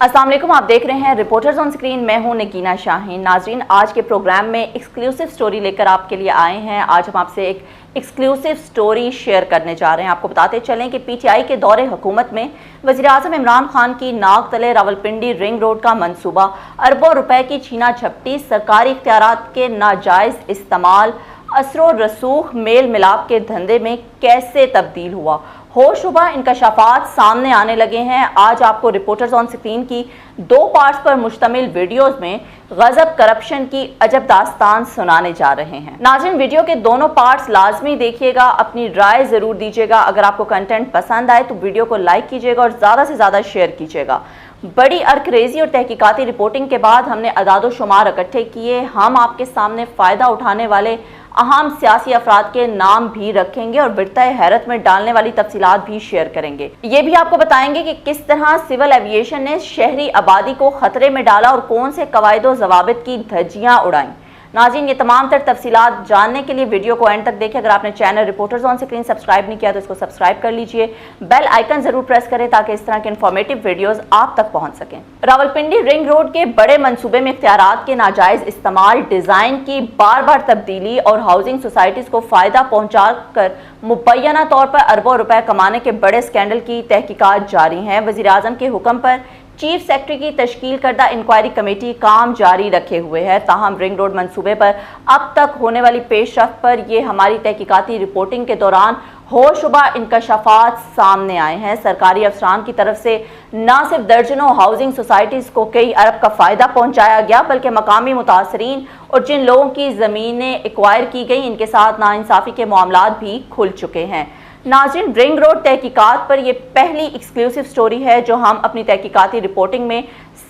अस्सलाम वालेकुम, आप देख रहे हैं रिपोर्टर्स ऑन स्क्रीन। मैं हूं नगीना शाहीन। नाजरीन, आज के प्रोग्राम में एक्सक्लूसिव स्टोरी लेकर आपके लिए आए हैं। आज हम आपसे एक एक्सक्लूसिव स्टोरी शेयर करने जा रहे हैं। आपको बताते चलें कि पीटीआई के दौरे हुकूमत में वज़ीर-ए-आज़म इमरान खान की नाक तले रावलपिंडी रिंग रोड का मंसूबा, अरबों रुपए की छीना झपटी, सरकारी इख्तियारात के नाजायज़ इस्तेमाल, असरो रसूख मेल मिलाप के धंधे में कैसे तब्दील हुआ, होशरुबा इंकशाफात सामने आने लगे हैं। आज आपको रिपोर्टर्स ऑन स्क्रीन की 2 पार्ट्स पर मुश्तमिल वीडियोस में गजब करप्शन की अजब दास्तान सुनाने जा रहे हैं। नाज़रीन, वीडियो के दोनों पार्ट्स लाजमी देखिएगा, अपनी राय ज़रूर दीजिएगा। अगर आपको कंटेंट पसंद आए तो वीडियो को लाइक कीजिएगा और ज़्यादा से ज़्यादा शेयर कीजिएगा। बड़ी अरकरेजी और तहकीकाती रिपोर्टिंग के बाद हमने अदाद शुमार इकट्ठे किए। हम आपके सामने फ़ायदा उठाने वाले अहम सियासी अफराद के नाम भी रखेंगे और बिरताए हैरत में डालने वाली तफसीलात भी शेयर करेंगे। ये भी आपको बताएंगे कि किस तरह सिविल एविएशन ने शहरी आबादी को खतरे में डाला और कौन से कवायदो ज़वाबित की धज्जियां उड़ाई। नाज़रीन, ये तमाम तर तफसीलात जानने के लिए वीडियो को एंड तक देखें। अगर आपने channel reporters on screen subscribe नहीं किया तो इसको सब्सक्राइब कर लीजिए, बेल आइकन जरूर प्रेस करें ताकि इस तरह के इंफॉर्मेटिव वीडियोस आप तक पहुंच सकें। रावलपिंडी रिंग रोड के बड़े मंसूबे में इख्तियारात के नाजायज इस्तेमाल, डिजाइन की बार बार तब्दीली और हाउसिंग सोसाइटीज को फायदा पहुंचा कर मुबैना तौर पर अरबों रुपए कमाने के बड़े स्कैंडल की तहकीकात जारी हैं। वज़ीर-ए-आज़म के हुक्म पर चीफ सेक्रेटरी की तश्कील करदा इंक्वायरी कमेटी काम जारी रखे हुए है। ताहम रिंग रोड मंसूबे पर अब तक होने वाली पेशरफ्त पर यह हमारी तहकीकाती रिपोर्टिंग के दौरान होशरुबा इंकशाफात सामने आए हैं। सरकारी अफसरान की तरफ से न सिर्फ दर्जनों हाउसिंग सोसाइटीज़ को कई अरब का फ़ायदा पहुंचाया गया, बल्कि मकामी मुतासरीन और जिन लोगों की ज़मीनें एक्वायर की गई इनके साथ नाइंसाफ़ी के मामलात भी खुल चुके हैं। नाज़रीन, रिंग रोड तहकीकात पर यह पहली एक्सक्लूसिव स्टोरी है जो हम अपनी तहकीकाती रिपोर्टिंग में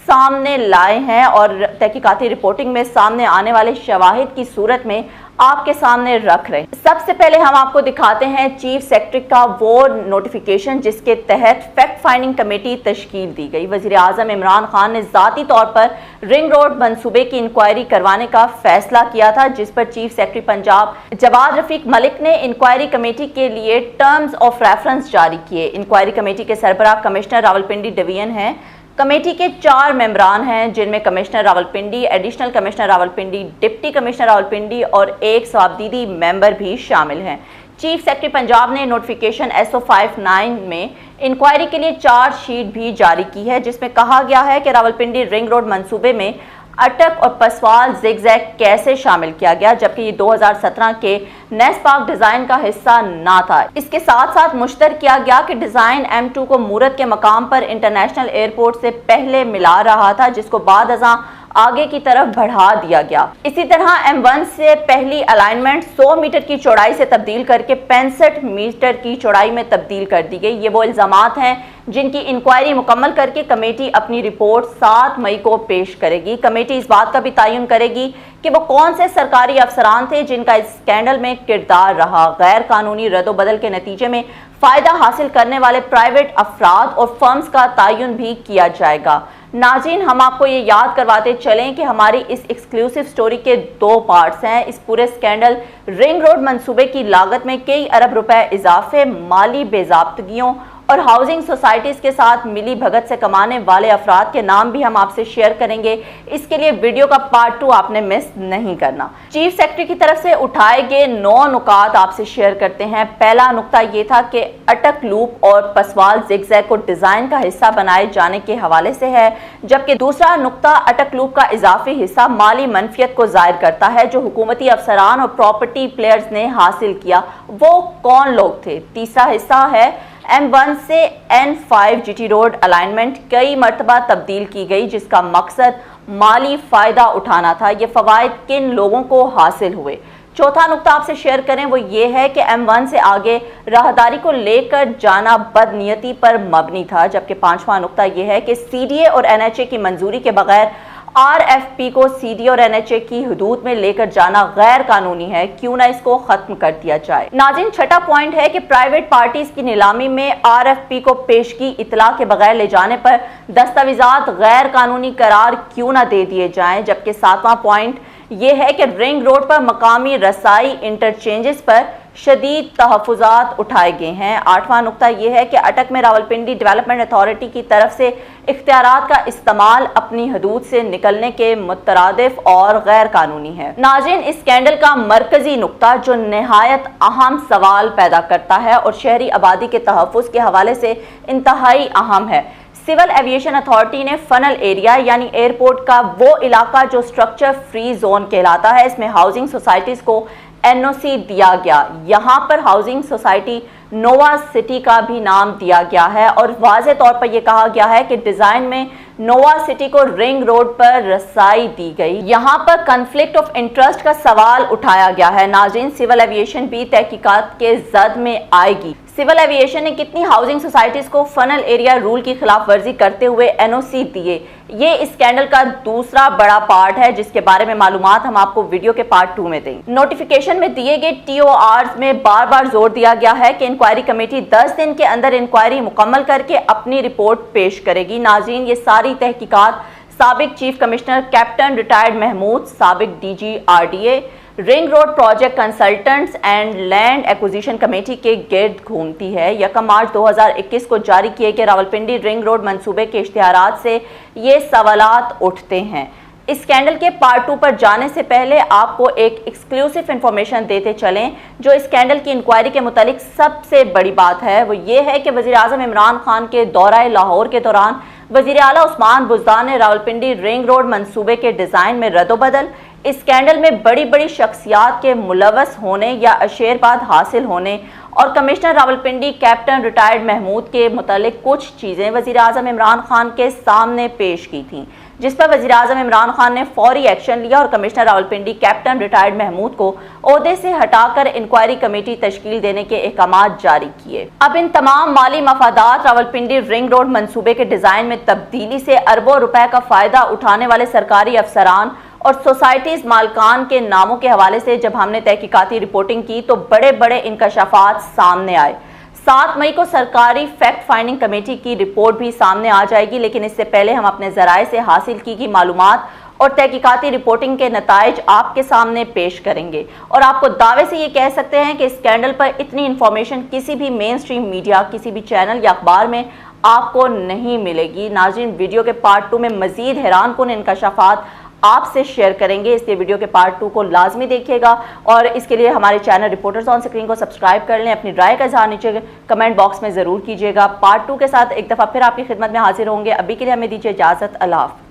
सामने लाए हैं और तहकीकाती रिपोर्टिंग में सामने आने वाले शवाहिद की सूरत में आपके सामने रख रहे हैं। सबसे पहले हम आपको दिखाते हैं चीफ सेक्रेटरी का वो नोटिफिकेशन जिसके तहत फैक्ट फाइंडिंग कमेटी तश्कील दी गई। वज़ीर-ए-आज़म इमरान खान ने ज़ाती तौर पर रिंग रोड मंसूबे की इंक्वायरी करवाने का फैसला किया था, जिस पर चीफ सेक्रेटरी पंजाब जवाद रफीक मलिक ने इंक्वायरी कमेटी के लिए टर्म्स ऑफ रेफरेंस जारी किए। इंक्वायरी कमेटी के सरबराह कमिश्नर रावलपिंडी डिवीजन हैं। कमेटी के 4 मेंबरान हैं, जिनमें commissioner Rawalpindi, additional commissioner Rawalpindi, deputy commissioner Rawalpindi और एक सवाबदीदी मेंबर भी शामिल हैं। चीफ सेक्रेटरी पंजाब ने नोटिफिकेशन SO59 में इंक्वायरी के लिए चार्जशीट भी जारी की है, जिसमें कहा गया है कि रावलपिंडी रिंग रोड मंसूबे में अटक और पसवाल जिगजैग कैसे शामिल किया गया, जबकि ये 2017 के नेस्पाक डिजाइन का हिस्सा ना था। इसके साथ साथ मुश्तर किया गया कि डिजाइन M2 को मूरत के मकाम पर इंटरनेशनल एयरपोर्ट से पहले मिला रहा था, जिसको बाद अज़ां आगे की तरफ बढ़ा दिया गया। इसी तरह M1 से पहली अलाइनमेंट 100 मीटर की चौड़ाई से तब्दील करके 65 मीटर की चौड़ाई में तब्दील कर दी गई। ये वो इल्जामात हैं जिनकी इंक्वायरी मुकम्मल करके कमेटी अपनी रिपोर्ट 7 मई को पेश करेगी। कमेटी इस बात का भी तयन करेगी कि वो कौन से सरकारी अफसरान थे जिनका इस स्कैंडल में किरदार रहा। गैर कानूनी रद्दोबदल के नतीजे में फ़ायदा हासिल करने वाले प्राइवेट अफराद और फर्म्स का तयन भी किया जाएगा। नाज़रीन, हम आपको ये याद करवाते चलें कि हमारी इस एक्सक्लूसिव स्टोरी के 2 पार्ट्स हैं। इस पूरे स्कैंडल रिंग रोड मंसूबे की लागत में कई अरब रुपए इजाफे, माली बेज़ाब्तगियों और हाउसिंग सोसाइटीज़ के साथ मिली भगत से कमाने वाले अफराद के नाम भी हम आपसे शेयर करेंगे। इसके लिए वीडियो का पार्ट 2 आपने मिस नहीं करना। चीफ सेक्रेटरी की तरफ से उठाए गए 9 नुकात आपसे शेयर करते हैं। पहला नुकता ये था कि अटक लूप और पसवाल जिगजैग को डिजाइन का हिस्सा बनाए जाने के हवाले से है, जबकि दूसरा नुकता अटक लूप का इजाफी हिस्सा माली मनफियत को जाहिर करता है जो हुकूमती अफसरान और प्रॉपर्टी प्लेयर्स ने हासिल किया। वो कौन लोग थे? तीसरा हिस्सा है M1 से N5 GT रोड अलाइनमेंट कई मरतबा तब्दील की गई, जिसका मकसद माली फ़ायदा उठाना था। ये फ़वाइद किन लोगों को हासिल हुए? चौथा नुकता आपसे शेयर करें वो ये है कि M1 से आगे राहदारी को लेकर जाना बदनीयती पर मबनी था, जबकि 5वां नुकता ये है कि CDA और NHA की मंजूरी के बगैर RFP को CDA और NHA की हदूद में लेकर जाना गैर कानूनी है। क्यों ना इसको खत्म कर दिया जाए। नाज़रीन, छठा पॉइंट है कि प्राइवेट पार्टीज की नीलामी में RFP को पेशगी इतला के बगैर ले जाने पर दस्तावेजात गैर कानूनी करार क्यों ना दे दिए जाएं। जबकि 7वां पॉइंट ये है कि रिंग रोड पर मकामी रसाई इंटरचेंजेस पर शदीद तहफ़्फ़ुज़ात उठाए गए हैं। 8वां नुक्ता ये है कि अटक में रावलपिंडी डेवलपमेंट अथॉरिटी की तरफ से इख्तियारात का इस्तेमाल अपनी हदूद से निकलने के मुतरादिफ और गैर कानूनी है। नाज़रीन, इस स्कैंडल का मरकजी नुक्ता जो नहायत अहम सवाल पैदा करता है और शहरी आबादी के तहफ़्फ़ुज़ के हवाले से इंतहाई अहम है, सिविल एविएशन अथॉरिटी ने फनल एरिया यानी एयरपोर्ट का वो इलाका जो स्ट्रक्चर फ्री जोन कहलाता है, इसमें हाउसिंग सोसाइटीज़ को एनओसी दिया गया। यहाँ पर हाउसिंग सोसाइटी नोवा सिटी का भी नाम दिया गया है और वाज़े तौर पर यह कहा गया है कि डिज़ाइन में नोवा सिटी को रिंग रोड पर रसाई दी गई। यहाँ पर कन्फ्लिक्ट ऑफ इंटरेस्ट का सवाल उठाया गया है। नाज़रीन, सिविल एविएशन भी तहकीकात के जद में आएगी। सिविल एविएशन ने कितनी हाउसिंग सोसाइटीज़ को फनल एरिया रूल की खिलाफ वर्जी करते हुए एनओसी दिए, ये इस स्कैंडल का दूसरा बड़ा पार्ट है जिसके बारे में मालूमात हम आपको वीडियो के पार्ट 2 में देंगे। नोटिफिकेशन में दिए गए TORs में बार बार जोर दिया गया है कि इंक्वायरी कमेटी 10 दिन के अंदर इंक्वायरी मुकम्मल करके अपनी रिपोर्ट पेश करेगी। नाज़रीन, ये सारी तहकीकात साबिक chief commissioner captain retired Mahmood, साबिक DG RDA, ring road project consultants and land acquisition committee के गिर्द घूमती है। 1 मार्च 2021 को जारी किए गए रावलपिंडी रिंग रोड मंसूबे के इश्तिहारात से ये सवालात उठते हैं। इस स्कैंडल के पार्ट 2 पर जाने से पहले आपको एक एक्सक्लूसिव इंफॉर्मेशन देते चलें। जो इस स्कैंडल की इंक्वायरी के मुतालिक सबसे बड़ी बात है वो ये है कि वज़ीर आज़म इमरान खान के दौरा लाहौर के दौरान वज़ीर आला उस्मान बुज़दार ने रावलपिंडी रिंग रोड मंसूबे के डिज़ाइन में रद्दोबदल, इस स्कैंडल में बड़ी बड़ी शख्सियात के मुलव्वस होने या अशेरबाद हासिल होने और commissioner Rawalpindi captain retired Mahmood के मुतालिक कुछ चीज़ें वज़ीर आज़म इमरान खान के सामने पेश की थीं, जिस पर वज़ीर आज़म इमरान खान ने फौरी एक्शन लिया और commissioner Rawalpindi captain retired Mahmood को ओहदे से हटाकर इंक्वायरी कमेटी तश्कील देने के अहकामात जारी किए। अब इन तमाम माली मफादात रावलपिंडी रिंग रोड मंसूबे के डिज़ाइन में तब्दीली से अरबों रुपए का फ़ायदा उठाने वाले सरकारी अफसरान और सोसाइटीज़ मालकान के नामों के हवाले से जब हमने तहकीकाती रिपोर्टिंग की तो बड़े बड़े इंकशाफात सामने आए। 7 मई को सरकारी फैक्ट फाइंडिंग कमेटी की रिपोर्ट भी सामने आ जाएगी, लेकिन इससे पहले हम अपने ज़राए से हासिल की गई मालूमात और तहकीकाती रिपोर्टिंग के नताइज आपके सामने पेश करेंगे और आपको दावे से ये कह सकते हैं कि इस स्कैंडल पर इतनी इंफॉर्मेशन किसी भी मेन स्ट्रीम मीडिया, किसी भी चैनल या अखबार में आपको नहीं मिलेगी। नाज़रीन, वीडियो के पार्ट 2 में मज़ीद हैरानकुन इंकशाफात आपसे शेयर करेंगे, इसलिए वीडियो के पार्ट 2 को लाजमी देखिएगा और इसके लिए हमारे चैनल रिपोर्टर्स ऑन स्क्रीन को सब्सक्राइब कर लें। अपनी राय का इज़हार नीचे कमेंट बॉक्स में ज़रूर कीजिएगा। पार्ट 2 के साथ एक दफ़ा फिर आपकी खिदमत में हाजिर होंगे। अभी के लिए हमें दीजिए इजाज़त। अल्लाह हाफ़िज़।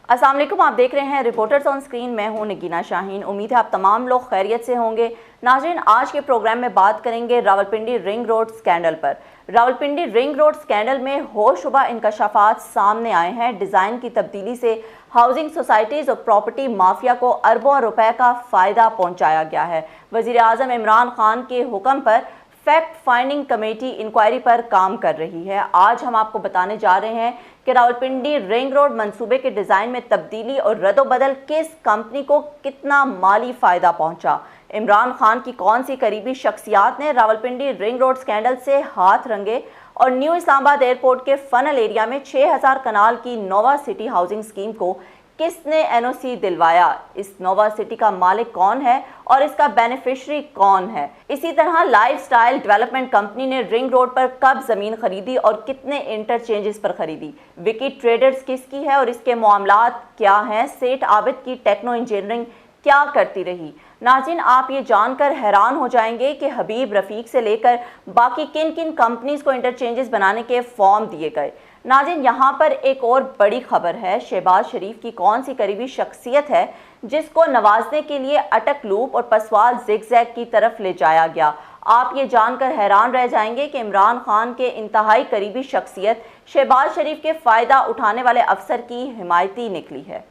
अस्सलाम वालेकुम, आप देख रहे हैं रिपोर्टर्स ऑन स्क्रीन। मैं हूं नगीना शाहीन। उम्मीद है आप तमाम लोग खैरियत से होंगे। नाज़रीन, आज के प्रोग्राम में बात करेंगे रावलपिंडी रिंग रोड स्कैंडल पर। रावलपिंडी रिंग रोड स्कैंडल में होशरुबा इंकशाफात सामने आए हैं। डिज़ाइन की तब्दीली से हाउसिंग सोसाइटीज़ और प्रॉपर्टी माफिया को अरबों रुपए का फ़ायदा पहुँचाया गया है। वज़ीर आज़म इमरान खान के हुक्म पर फैक्ट फाइंडिंग कमेटी इंक्वायरी पर काम कर रही है। आज हम आपको बताने जा रहे हैं कि रावलपिंडी रिंग रोड मंसूबे के डिज़ाइन में तब्दीली और रद्दोबदल किस कंपनी को कितना माली फ़ायदा पहुंचा। इमरान खान की कौन सी करीबी शख्सियात ने रावलपिंडी रिंग रोड स्कैंडल से हाथ रंगे और न्यू इस्लामाबाद एयरपोर्ट के फनल एरिया में 6000 कनाल की नोवा सिटी हाउसिंग स्कीम को किसने एनओसी दिलवाया, इस नोवा सिटी का मालिक कौन है और इसका बेनिफिशरी कौन है। इसी तरह लाइफस्टाइल डेवलपमेंट कंपनी ने रिंग रोड पर कब जमीन खरीदी और कितने इंटरचेंजेस पर खरीदी। विकी ट्रेडर्स किसकी है और इसके मामलात क्या हैं। सेठ आबिद की टेक्नो इंजीनियरिंग क्या करती रही। नाज़रीन, आप ये जानकर हैरान हो जाएंगे कि हबीब रफ़ीक से लेकर बाकी किन किन कंपनीज़ को इंटरचेंजेस बनाने के फॉर्म दिए गए। नाज़रीन, यहाँ पर एक और बड़ी खबर है। शहबाज शरीफ की कौन सी करीबी शख्सियत है जिसको नवाजने के लिए अटक लूप और पसवाल जिगजैग की तरफ ले जाया गया। आप ये जानकर हैरान रह जाएंगे कि इमरान खान के इंतहाई करीबी शख्सियत शहबाज शरीफ के फ़ायदा उठाने वाले अफसर की हिमायती निकली है।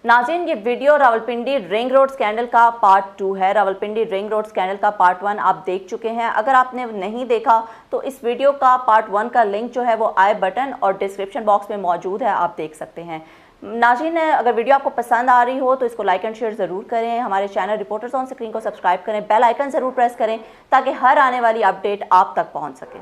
नाज़रीन, ये video Rawalpindi ring road scandal का पार्ट 2 है। रावलपिंडी रिंग रोड स्कैंडल का पार्ट 1 आप देख चुके हैं। अगर आपने नहीं देखा तो इस वीडियो का पार्ट 1 का लिंक जो है वो आई बटन और डिस्क्रिप्शन बॉक्स में मौजूद है, आप देख सकते हैं। नाज़रीन, अगर वीडियो आपको पसंद आ रही हो तो इसको लाइक एंड शेयर ज़रूर करें। हमारे चैनल रिपोर्टर्स ऑन स्क्रीन को सब्सक्राइब करें, बेल आइकन ज़रूर प्रेस करें ताकि हर आने वाली अपडेट आप तक पहुँच सके।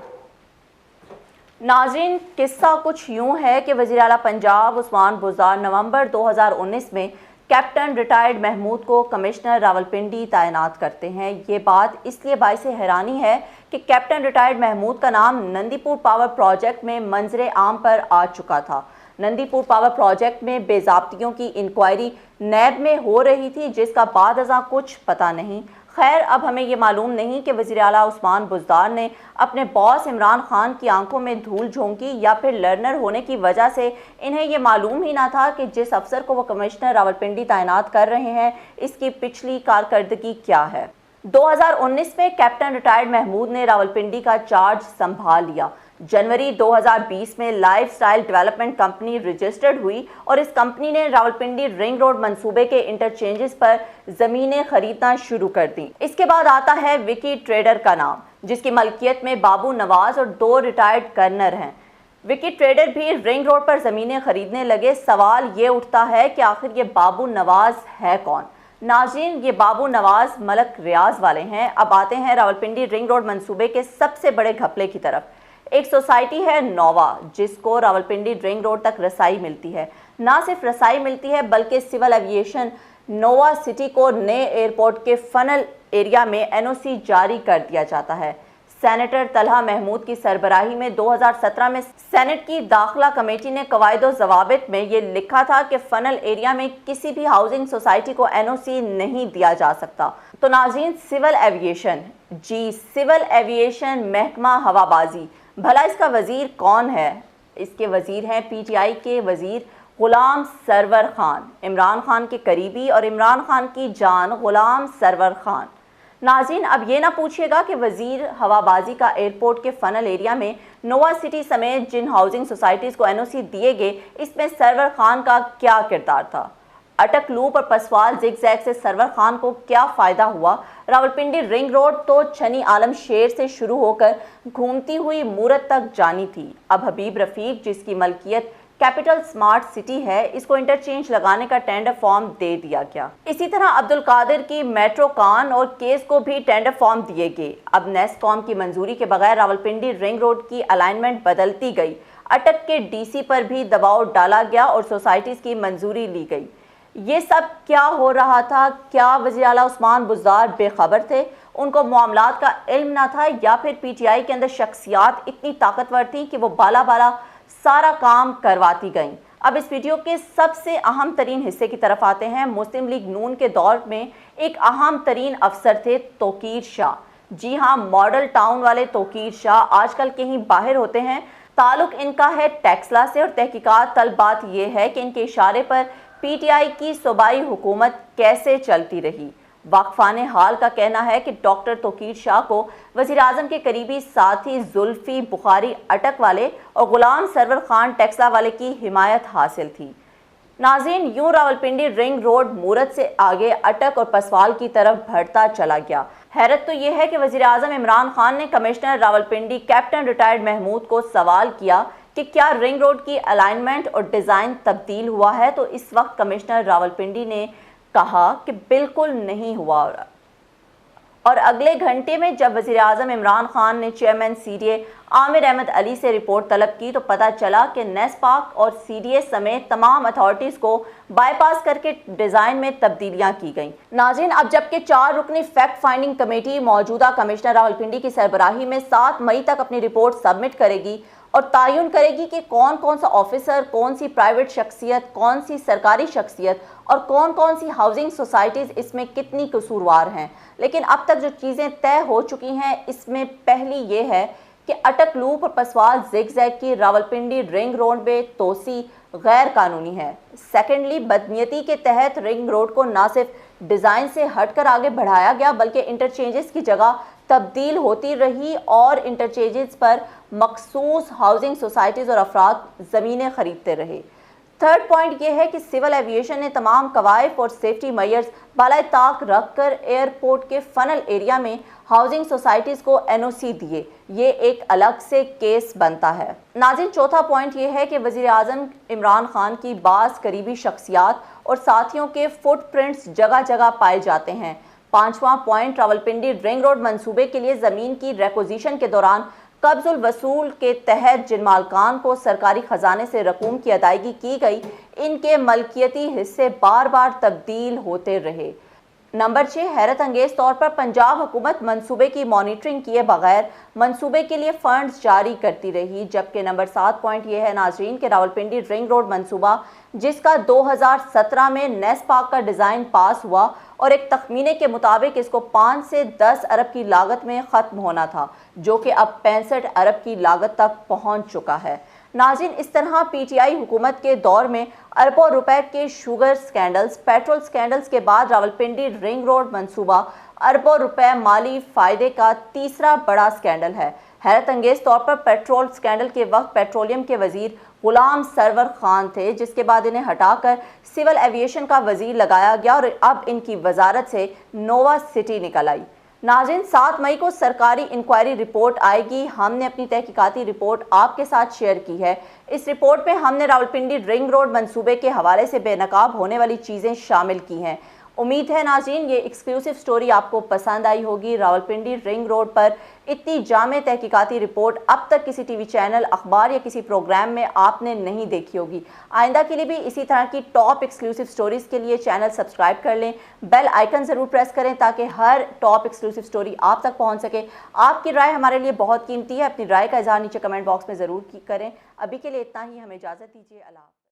नाज़रीन, किस्सा कुछ यूँ है कि वज़ीर आला पंजाब उस्मान बुज़दार नवंबर 2019 में कैप्टन रिटायर्ड महमूद को कमिश्नर रावलपिंडी तैनात करते हैं। ये बात इसलिए बाइस हैरानी है कि कैप्टन रिटायर्ड महमूद का नाम नंदीपुर पावर प्रोजेक्ट में मंजरे आम पर आ चुका था। नंदीपुर पावर प्रोजेक्ट में बेज़ाब्तियों की इंक्वायरी नैब में हो रही थी, जिसका बाद अज़ां कुछ पता नहीं। खैर, अब हमें ये मालूम नहीं कि वज़ीर आला उस्मान बुज़दार ने अपने बॉस इमरान खान की आंखों में धूल झोंकी या फिर लर्नर होने की वजह से इन्हें ये मालूम ही ना था कि जिस अफसर को वो कमिश्नर रावलपिंडी तैनात कर रहे हैं इसकी पिछली कारकर्दगी क्या है। 2019 में कैप्टन रिटायर्ड महमूद ने रावलपिंडी का चार्ज संभाल लिया। जनवरी 2020 में life style development company registered हुई और इस कंपनी ने रावलपिंडी रिंग रोड मंसूबे के इंटरचेंजेस पर ज़मीनें खरीदना शुरू कर दी। इसके बाद आता है विकी ट्रेडर का नाम, जिसकी मलकियत में बाबू नवाज और 2 रिटायर्ड कर्नल हैं। विकी ट्रेडर भी रिंग रोड पर ज़मीनें खरीदने लगे। सवाल ये उठता है कि आखिर ये बाबू नवाज है कौन। नाज़रीन, ये बाबू नवाज मलक रियाज वाले हैं। अब आते हैं रावलपिंडी रिंग रोड मंसूबे के सबसे बड़े घपले की तरफ। एक सोसाइटी है नोवा, जिसको रावलपिंडी रिंग रोड तक रसाई मिलती है। ना सिर्फ रसाई मिलती है बल्कि सिविल एविएशन नोवा सिटी को नए एयरपोर्ट के फनल एरिया में एनओसी जारी कर दिया जाता है। सेनेटर तलहा महमूद की सरबराही में 2017 में सेनेट की दाखिला कमेटी ने कवायद ज़वाबित में ये लिखा था कि फनल एरिया में किसी भी हाउसिंग सोसाइटी को एनओसी नहीं दिया जा सकता। तो नाज़रीन, सिविल एविएशन महकमा हवाबाजी, भला इसका वज़ीर कौन है? इसके वज़ीर हैं पीटीआई के वज़ीर गुलाम सरवर खान, इमरान खान के करीबी और इमरान खान की जान गुलाम सरवर खान। नाज़रीन, अब ये ना पूछिएगा कि वज़ीर हवाबाजी का एयरपोर्ट के फनल एरिया में नोवा सिटी समेत जिन हाउसिंग सोसाइटीज़ को एनओसी दिए गए, इसमें सरवर खान का क्या किरदार था। अटक लूप और पसवाल जिगजैग से सरवर खान को क्या फ़ायदा हुआ। रावलपिंडी रिंग रोड तो छनी आलम शेर से शुरू होकर घूमती हुई मूरत तक जानी थी। अब हबीब रफ़ीक, जिसकी मलकियत कैपिटल स्मार्ट सिटी है, इसको इंटरचेंज लगाने का टेंडर फॉर्म दे दिया गया। इसी तरह अब्दुल कादिर की मेट्रो कान और केस को भी टेंडर फॉर्म दिए गए। अब नेस्कॉम की मंजूरी के बगैर रावलपिंडी रिंग रोड की अलाइनमेंट बदलती गई। अटक के डीसी पर भी दबाव डाला गया और सोसाइटीज़ की मंजूरी ली गई। ये सब क्या हो रहा था? क्या वज़ीर आला उस्मान बुज़दार बेखबर थे? उनको मामलात का इल्म ना था, या फिर पीटीआई के अंदर शख्सियात इतनी ताकतवर थी कि वो बाला बाला सारा काम करवाती गईं? अब इस वीडियो के सबसे अहम तरीन हिस्से की तरफ आते हैं। मुस्लिम लीग नून के दौर में एक अहम तरीन अफसर थे तौकीर शाह। जी हाँ, मॉडल टाउन वाले तौकीर शाह आजकल कहीं बाहर होते हैं। ताल्लुक इनका है टेक्सला से और तहकीकात तलब बात यह है कि इनके इशारे पर पीटीआई की सूबाई हुकूमत कैसे चलती रही। वाकफान हाल का कहना है कि डॉक्टर तौकीर शाह को वज़ीर आज़म के करीबी साथी जुल्फी बुखारी अटक वाले और गुलाम सरवर खान टेक्सला वाले की हिमायत हासिल थी। नाज़रीन, यूं रावलपिंडी रिंग रोड मूरत से आगे अटक और पसवाल की तरफ बढ़ता चला गया। हैरत तो यह है कि वज़ीर आज़म इमरान खान ने commissioner Rawalpindi captain retired Mahmood को सवाल किया कि क्या रिंग रोड की अलाइनमेंट और डिज़ाइन तब्दील हुआ है, तो इस वक्त कमिश्नर रावलपिंडी ने कहा कि बिल्कुल नहीं हुआ। और अगले घंटे में जब वज़ीर आज़म इमरान खान ने चेयरमैन सीडीए आमिर अहमद अली से रिपोर्ट तलब की, तो पता चला कि नेस्पाक और सीडीए समेत तमाम अथॉरिटीज़ को बाईपास करके डिज़ाइन में तब्दीलियां की गईं। नाज़रीन, अब जबकि 4 रुकनी फैक्ट फाइंडिंग कमेटी मौजूदा कमिश्नर रावलपिंडी की सरबराही में 7 मई तक अपनी रिपोर्ट सबमिट करेगी और तयन करेगी कि कौन कौन सा ऑफिसर, कौन सी प्राइवेट शख्सियत, कौन सी सरकारी शख्सियत और कौन कौन सी हाउसिंग सोसाइटीज़ इसमें कितनी कसूरवार हैं। लेकिन अब तक जो चीज़ें तय हो चुकी हैं, इसमें पहली ये है कि अटक लूप और पसवाल जिगजैग की रावलपिंडी रिंग रोड में तोसी गैर कानूनी है। सेकेंडली, बदनीयती के तहत रिंग रोड को न सिर्फ डिज़ाइन से हटकर आगे बढ़ाया गया बल्कि इंटरचेंजेस की जगह तब्दील होती रही और इंटरचेंजेस पर मखसूस हाउसिंग सोसाइटीज़ और अफराद ज़मीनें खरीदते रहे। थर्ड पॉइंट ये है कि सिविल एविएशन ने तमाम कवायद और सेफ्टी मेजर्स बालाए ताक रख कर एयरपोर्ट के फनल एरिया में हाउसिंग सोसाइटीज़ को एनओसी दिए। ये एक अलग से केस बनता है। नाज़रीन, चौथा पॉइंट ये है कि वज़ीर आज़म इमरान खान की बाज़ करीबी शख्सियात और साथियों के फुटप्रिंट्स जगह जगह पाए जाते हैं। 5वां पॉइंट, रावलपिंडी रिंग रोड मंसूबे के लिए ज़मीन की रिक्विजिशन के दौरान قبض الوصول کے تحت جن مالکان کو سرکاری خزانے سے رقوم کی ادائیگی کی گئی، ان کے ملکیتی حصے بار بار تبدیل ہوتے رہے۔ نمبر 6، حیرت انگیز طور پر پنجاب حکومت منصوبے کی مانیٹرنگ کیے بغیر منصوبے کے لیے فنڈز جاری کرتی رہی، جبکہ نمبر 7 پوائنٹ یہ ہے ناظرین کہ راولپنڈی رنگ روڈ منصوبہ جس کا 2017 میں نیس پاک کا ڈیزائن پاس ہوا اور ایک تخمینے کے مطابق اس کو 5 سے 10 ارب کی لاگت میں ختم ہونا تھا، جو کہ اب 65 ارب کی لاگت تک پہنچ چکا ہے۔ ناظرین، اس طرح پی ٹی آئی حکومت کے دور میں اربوں روپے کے شوگر سکینڈلز، پیٹرول سکینڈلز کے بعد راولپنڈی رنگ روڈ منصوبہ اربوں روپے مالی فائدے کا تیسرا بڑا سکینڈل ہے۔ حیرت انگیز طور پر پیٹرول سکینڈل کے وقت پیٹرولیم کے وزیر غلام سرور خان تھے، جس کے بعد انہیں ہٹا کر سول ایویشن کا وزیر لگایا گیا اور اب ان کی وزارت سے نووا سٹی نکل آئی۔ ناظرین، 7 مئی کو سرکاری انکوائری رپورٹ آئے گی۔ ہم نے اپنی تحقیقاتی رپورٹ آپ کے ساتھ شیئر کی ہے۔ اس رپورٹ میں ہم نے راولپنڈی رنگ روڈ منصوبے کے حوالے سے بے نقاب ہونے والی چیزیں شامل کی ہیں۔ امید ہے ناظرین یہ ایکسکلوسیو سٹوری آپ کو پسند آئی ہوگی۔ راولپنڈی رنگ روڈ پر اتنی جامع تحقیقاتی رپورٹ اب تک کسی ٹی وی چینل، اخبار یا کسی پروگرام میں آپ نے نہیں دیکھی ہوگی۔ آئندہ کے لیے بھی اسی طرح کی ٹاپ ایکسکلوسیو سٹوریز کے لیے چینل سبسکرائب کر لیں، بیل آئیکن ضرور پریس کریں تاکہ ہر ٹاپ ایکسکلوسیو سٹوری آپ تک پہنچ سکے۔ آپ کی رائے ہمارے لیے بہت قیمتی ہے، اپنی رائے کا اظہار نیچے کمنٹ باکس میں ضرور کریں۔ ابھی کے لیے اتنا ہی، ہمیں اجازت دیجیے۔ اللہ حافظ۔